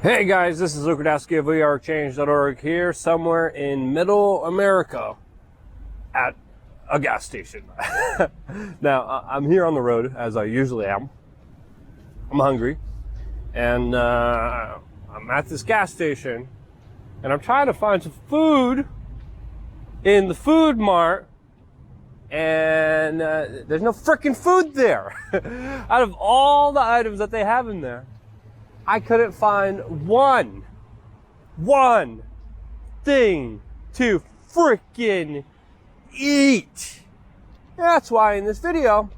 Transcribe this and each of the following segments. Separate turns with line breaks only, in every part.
Hey guys, this is Luke Radowski of WeAreChange.org here somewhere in middle America at a gas station. Now, I'm here on the road as I usually am. I'm hungry and I'm at this gas station and I'm trying to find some food in the food mart and there's no freaking food there. Out of all the items that they have in there, I couldn't find one thing to freaking eat. That's why in this video,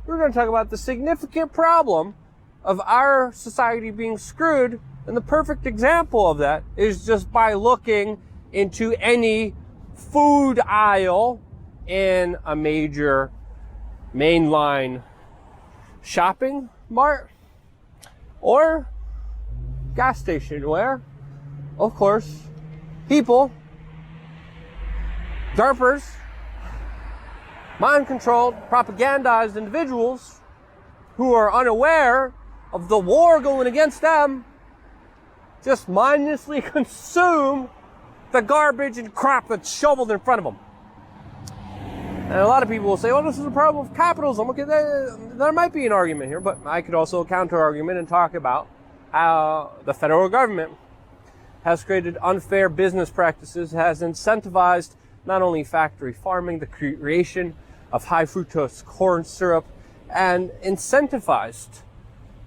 we're going to talk about the significant problem of our society being screwed. And the perfect example of that is just by looking into any food aisle in a major mainline shopping mart or gas station where, of course, people, DARPers, mind-controlled, propagandized individuals who are unaware of the war going against them just mindlessly consume the garbage and crap that's shoveled in front of them. And a lot of people will say, oh, this is a problem of capitalism. Okay, there might be an argument here, but I could also counter-argument and talk about how the federal government has created unfair business practices, has incentivized not only factory farming, the creation of high fructose corn syrup, and incentivized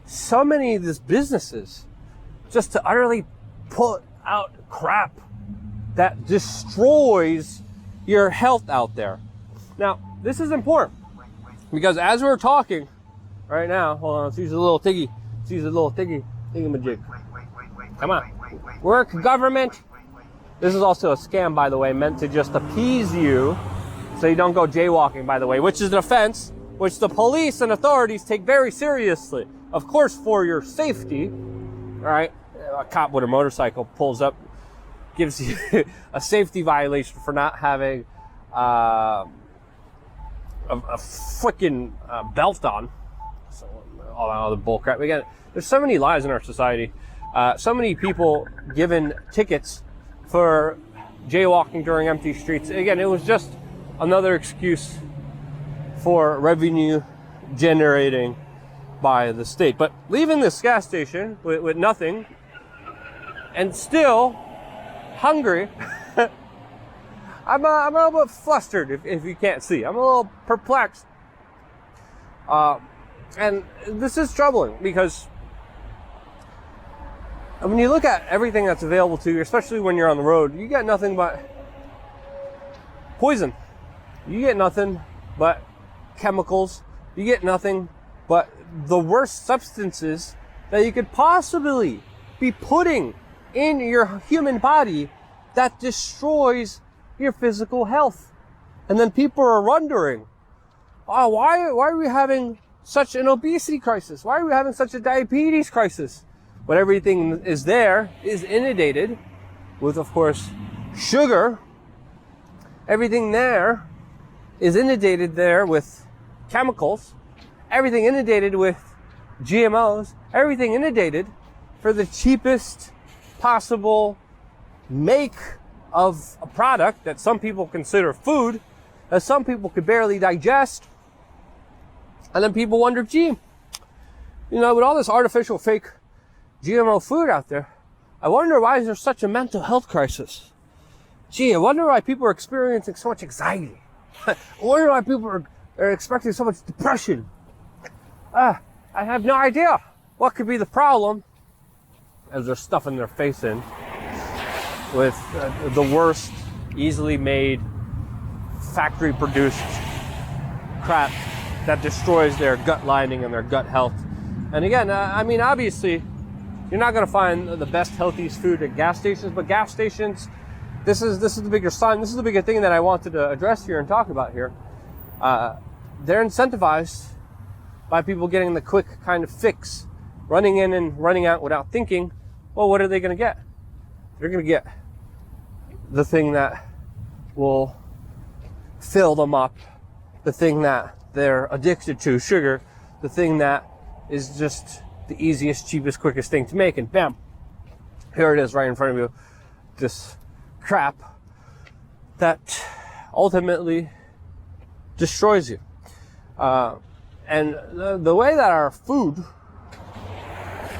so many of these businesses just to utterly put out crap that destroys your health out there. Now, this is important because as we're talking right now, hold on, let's use a little tiggy. Let's use a little tiggy. Thingamajig. Come on. Work, government. This is also a scam, by the way, meant to just appease you so you don't go jaywalking, by the way, which is an offense which the police and authorities take very seriously. Of course, for your safety, all right? A cop with a motorcycle pulls up, gives you a safety violation for not having a freaking belt on. So, all that other bullcrap. Again, there's so many lies in our society. So many people given tickets for jaywalking during empty streets. Again, it was just another excuse for revenue generating by the state. But leaving this gas station with nothing and still hungry, I'm a little bit flustered if you can't see. I'm a little perplexed. And this is troubling because when you look at everything that's available to you, especially when you're on the road, you get nothing but poison. You get nothing but chemicals. You get nothing but the worst substances that you could possibly be putting in your human body that destroys your physical health. And then people are wondering, oh, why are we having such an obesity crisis? Why are we having such a diabetes crisis? When everything is there, is inundated with, of course, sugar. Everything there is inundated there with chemicals. Everything inundated with GMOs. Everything inundated for the cheapest possible make of a product that some people consider food, that some people could barely digest. And then people wonder, gee, with all this artificial fake GMO food out there, I wonder why is there such a mental health crisis? Gee, I wonder why people are experiencing so much anxiety. I wonder why people are experiencing so much depression. I have no idea what could be the problem as they're stuffing their face in with the worst, easily made, factory-produced crap that destroys their gut lining and their gut health. And again, obviously, you're not going to find the best, healthiest food at gas stations, but gas stations, this is the bigger sign. This is the bigger thing that I wanted to address here and talk about here. They're incentivized by people getting the quick kind of fix, running in and running out without thinking, well, what are they going to get? They're going to get the thing that will fill them up, the thing that they're addicted to, sugar, the thing that is just the easiest, cheapest, quickest thing to make, and bam, Here it is right in front of you. This crap that ultimately destroys you. And the way that our food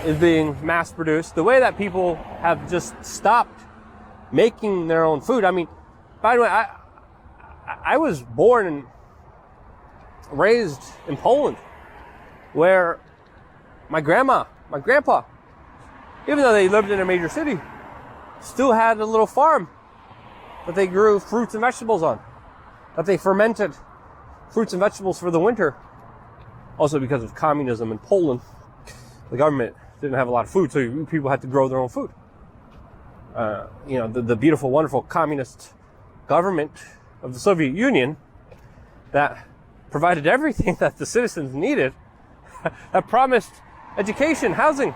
is being mass produced, the way that people have just stopped making their own food. I mean, by the way, I was born and raised in Poland, where my grandma, my grandpa, even though they lived in a major city, still had a little farm that they grew fruits and vegetables on, that they fermented fruits and vegetables for the winter. Also because of communism in Poland, the government didn't have a lot of food, so people had to grow their own food. The beautiful, wonderful communist government of the Soviet Union that provided everything that the citizens needed, that promised education, housing,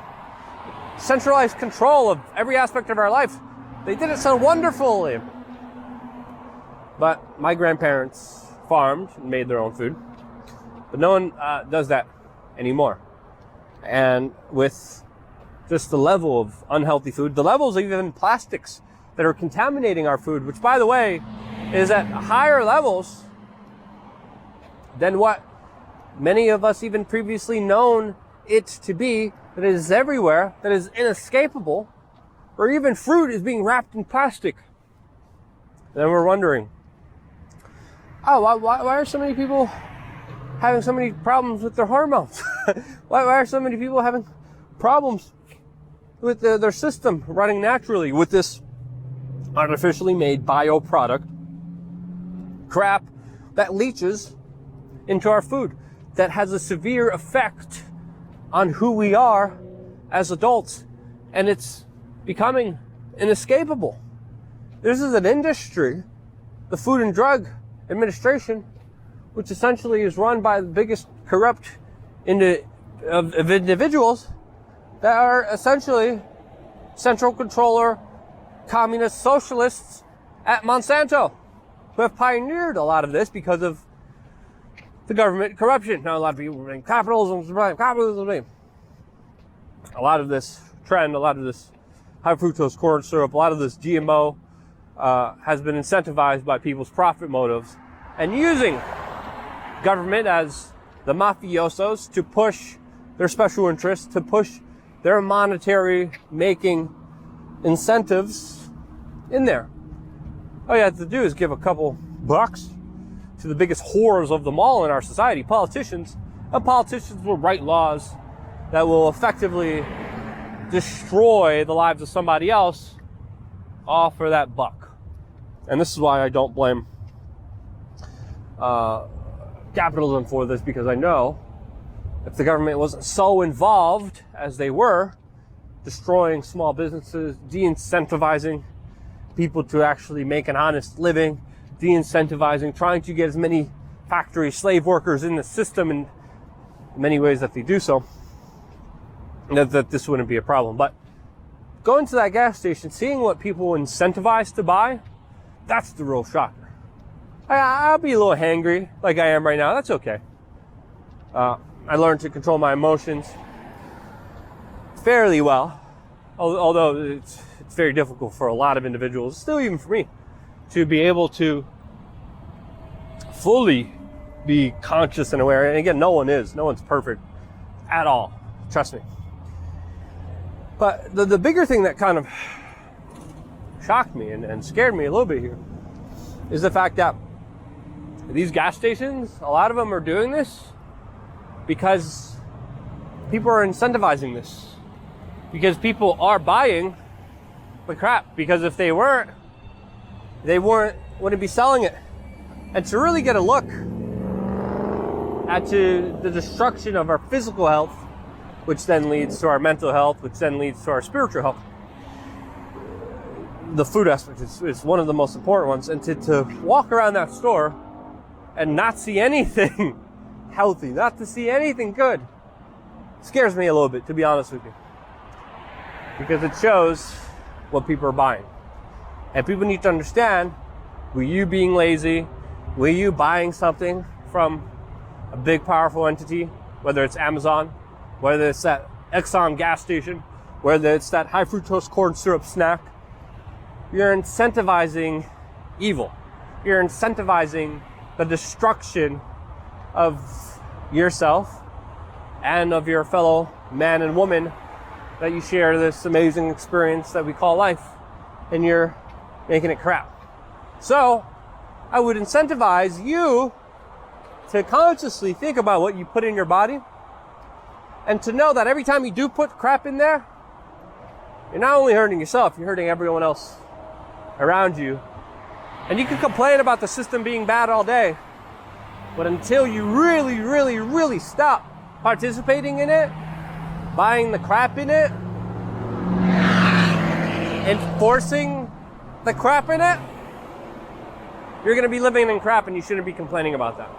centralized control of every aspect of our life. They did it so wonderfully. But my grandparents farmed and made their own food. But no one does that anymore. And with just the level of unhealthy food, the levels of even plastics that are contaminating our food, which, by the way, is at higher levels than what many of us even previously known it to be, that is everywhere, that is inescapable, or even fruit is being wrapped in plastic. Then we're wondering, why are so many people having so many problems with their hormones? why are so many people having problems with their system running naturally with this artificially made bio product crap that leaches into our food, that has a severe effect on who we are as adults, and it's becoming inescapable. This is an industry, the Food and Drug Administration, which essentially is run by the biggest corrupt of individuals that are essentially central controller, communist socialists at Monsanto, who have pioneered a lot of this because of the government corruption. Now, a lot of people blame capitalism. A lot of this trend, a lot of this high fructose corn syrup, a lot of this GMO has been incentivized by people's profit motives and using government as the mafiosos to push their special interests, to push their monetary making incentives in there. All you have to do is give a couple bucks to the biggest whores of them all in our society, politicians, and politicians will write laws that will effectively destroy the lives of somebody else, all for that buck. And this is why I don't blame capitalism for this, because I know if the government wasn't so involved as they were, destroying small businesses, de-incentivizing people to actually make an honest living, de-incentivizing, trying to get as many factory slave workers in the system in many ways that they do so, that this wouldn't be a problem. But going to that gas station, seeing what people incentivize to buy, that's the real shocker. I'll be a little hangry like I am right now. That's okay. I learned to control my emotions fairly well, although it's very difficult for a lot of individuals, still even for me, to be able to fully be conscious and aware. And again, no one's perfect at all, trust me. But the bigger thing that kind of shocked me and scared me a little bit here is the fact that these gas stations, a lot of them are doing this because people are incentivizing this, because people are buying the crap, because if they weren't, they wouldn't be selling it. And to really get a look at the destruction of our physical health, which then leads to our mental health, which then leads to our spiritual health, the food aspect is one of the most important ones. And to walk around that store and not see anything healthy, not to see anything good, scares me a little bit, to be honest with you, because it shows what people are buying. And people need to understand, with you being lazy, with you buying something from a big powerful entity, whether it's Amazon, whether it's that Exxon gas station, whether it's that high fructose corn syrup snack, you're incentivizing evil. You're incentivizing the destruction of yourself and of your fellow man and woman that you share this amazing experience that we call life, and you're making it crap. So I would incentivize you to consciously think about what you put in your body, and to know that every time you do put crap in there, you're not only hurting yourself, you're hurting everyone else around you. And you can complain about the system being bad all day, but until you really, really, really stop participating in it, buying the crap in it, enforcing the crap in it, you're going to be living in crap, and you shouldn't be complaining about that.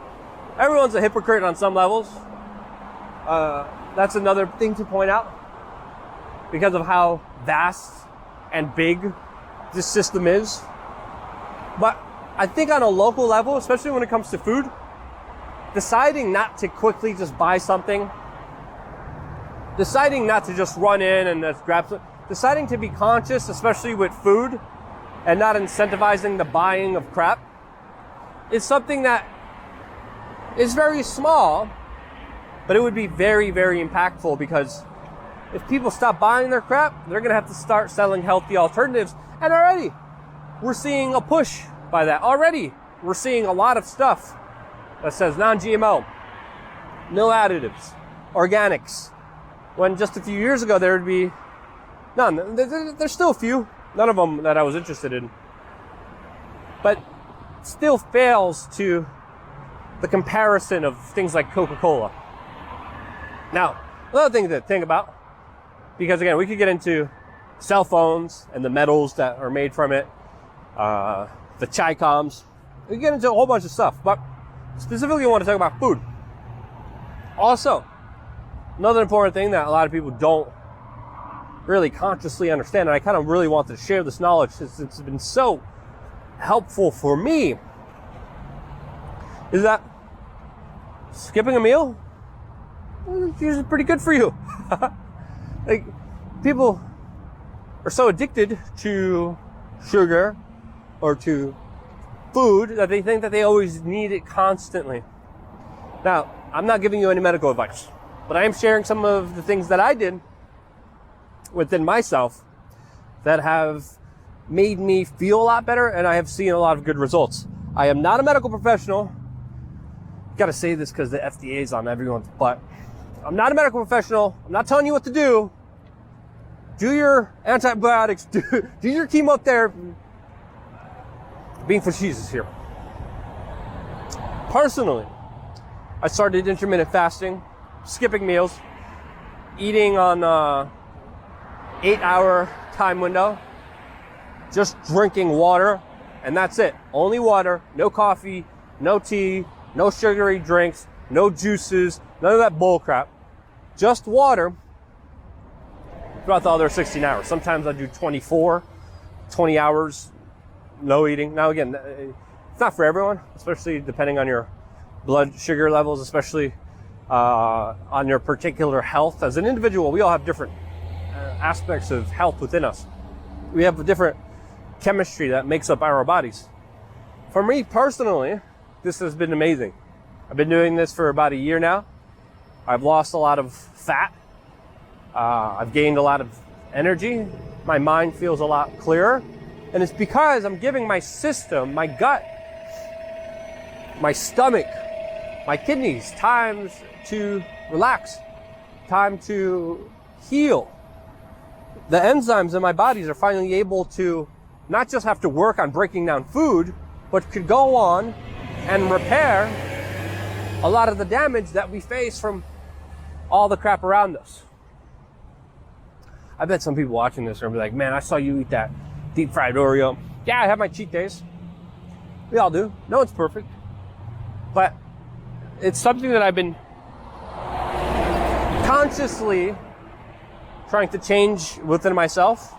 Everyone's a hypocrite on some levels. That's another thing to point out, because of how vast and big this system is. But I think on a local level, especially when it comes to food, deciding not to quickly just buy something, deciding not to just run in and just grab something, deciding to be conscious, especially with food, and not incentivizing the buying of crap, is something that is very small, but it would be very, very impactful, because if people stop buying their crap, they're going to have to start selling healthy alternatives. And already, we're seeing a push by that. Already, we're seeing a lot of stuff that says non-GMO, no additives, organics, when just a few years ago there would be none. There's still a few, none of them that I was interested in, but still fails to the comparison of things like Coca-Cola. Now, another thing to think about, because again, we could get into cell phones and the metals that are made from it, the Chi-Coms, we get into a whole bunch of stuff, but specifically I want to talk about food. Also, another important thing that a lot of people don't really consciously understand, and I kind of really want to share this knowledge since it's been so helpful for me, is that skipping a meal is usually pretty good for you. Like, people are so addicted to sugar or to food that they think that they always need it constantly. Now, I'm not giving you any medical advice, but I am sharing some of the things that I did within myself that have made me feel a lot better, and I have seen a lot of good results. I am not a medical professional. Got to say this because the FDA is on everyone's butt. I'm not a medical professional. I'm not telling you what to do. Do your antibiotics, do your chemotherapy. Being facetious here. Personally, I started intermittent fasting, skipping meals, eating on 8-hour time window, just drinking water, and that's it. Only water, no coffee, no tea, no sugary drinks, no juices, none of that bull crap. Just water throughout the other 16 hours. Sometimes I do 20 hours, no eating. Now again, it's not for everyone, especially depending on your blood sugar levels, especially on your particular health. As an individual, we all have different aspects of health within us. We have a different chemistry that makes up our bodies. For me personally, this has been amazing. I've been doing this for about a year now. I've lost a lot of fat. I've gained a lot of energy. My mind feels a lot clearer. And it's because I'm giving my system, my gut, my stomach, my kidneys time to relax, time to heal. The enzymes in my bodies are finally able to not just have to work on breaking down food, but could go on and repair a lot of the damage that we face from all the crap around us. I bet some people watching this are gonna be like, man, I saw you eat that deep fried Oreo. Yeah, I have my cheat days. We all do. No one's perfect. But it's something that I've been consciously trying to change within myself.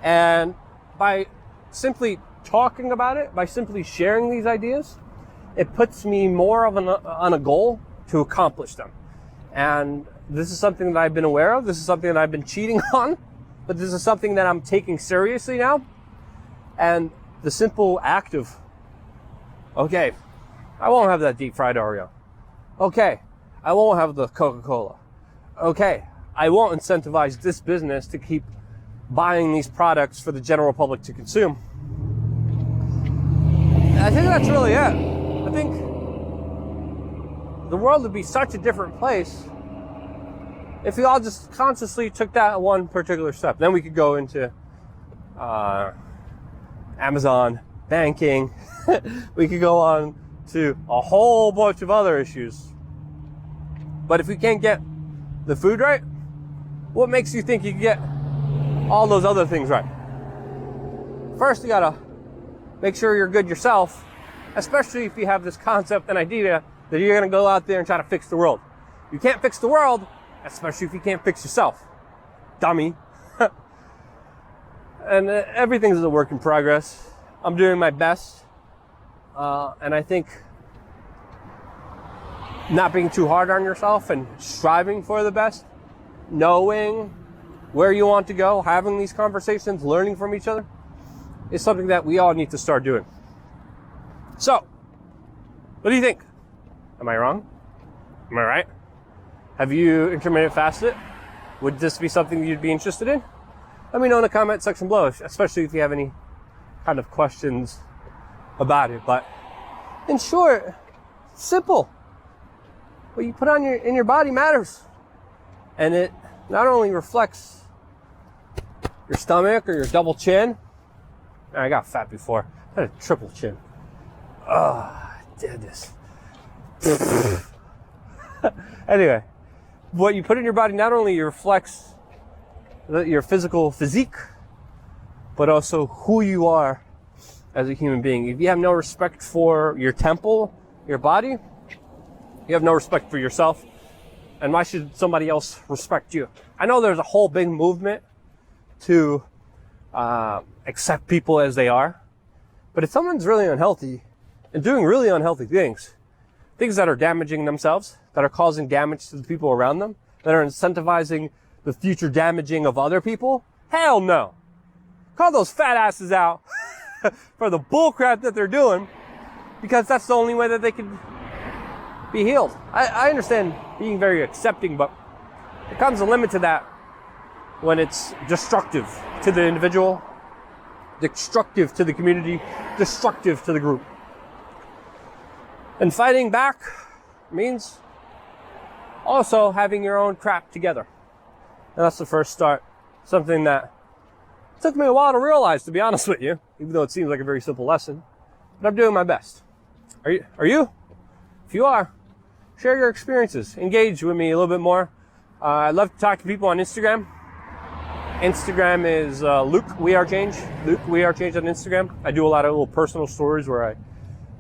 And by simply talking about it, by simply sharing these ideas, it puts me more of on a goal to accomplish them. And this is something that I've been aware of. This is something that I've been cheating on, but this is something that I'm taking seriously now. And the simple act of, okay, I won't have that deep fried Oreo. Okay, I won't have the Coca-Cola. Okay, I won't incentivize this business to keep buying these products for the general public to consume. I think that's really it. I think the world would be such a different place if we all just consciously took that one particular step. Then we could go into Amazon, banking. We could go on to a whole bunch of other issues. But if we can't get the food right, what makes you think you can get all those other things right? First, you gotta make sure you're good yourself, especially if you have this concept and idea that you're gonna go out there and try to fix the world. You can't fix the world, especially if you can't fix yourself. Dummy. And everything's a work in progress. I'm doing my best. And I think not being too hard on yourself and striving for the best, knowing where you want to go, having these conversations, learning from each other, is something that we all need to start doing. So, what do you think? Am I wrong? Am I right? Have you intermittent fasted? Would this be something you'd be interested in? Let me know in the comment section below, especially if you have any kind of questions about it. But in short, simple. What you put on in your body matters. And it not only reflects your stomach or your double chin. I got fat before. I had a triple chin. I did this. Anyway, what you put in your body not only reflects your physical physique, but also who you are as a human being. If you have no respect for your temple, your body, you have no respect for yourself. And why should somebody else respect you? I know there's a whole big movement to accept people as they are. But if someone's really unhealthy and doing really unhealthy things that are damaging themselves, that are causing damage to the people around them, that are incentivizing the future damaging of other people, hell no. Call those fat asses out for the bullcrap that they're doing, because that's the only way that they can be healed. I understand being very accepting, but there comes a limit to that when it's destructive to the individual, destructive to the community, destructive to the group. And fighting back means also having your own crap together. And that's the first start. Something that took me a while to realize, to be honest with you, even though it seems like a very simple lesson. But I'm doing my best. Are you? If you are, share your experiences. Engage with me a little bit more. I love to talk to people on Instagram. Instagram is Luke We Are Change. Luke We Are Change on Instagram. I do a lot of little personal stories where I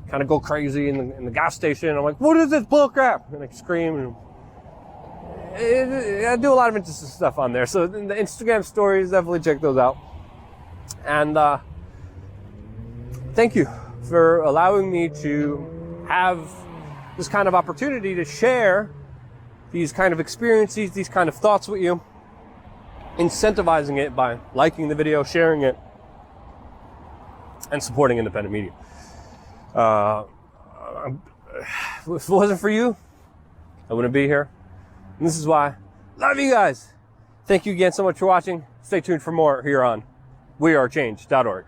kind of go crazy in the gas station. I'm like, what is this bullcrap? And I scream. And I do a lot of interesting stuff on there. So the Instagram stories, definitely check those out. And thank you for allowing me to have this kind of opportunity to share these kind of experiences, these kind of thoughts with you. Incentivizing it by liking the video, sharing it, and supporting independent media. If it wasn't for you, I wouldn't be here. And this is why. Love you guys. Thank you again so much for watching. Stay tuned for more here on wearechange.org.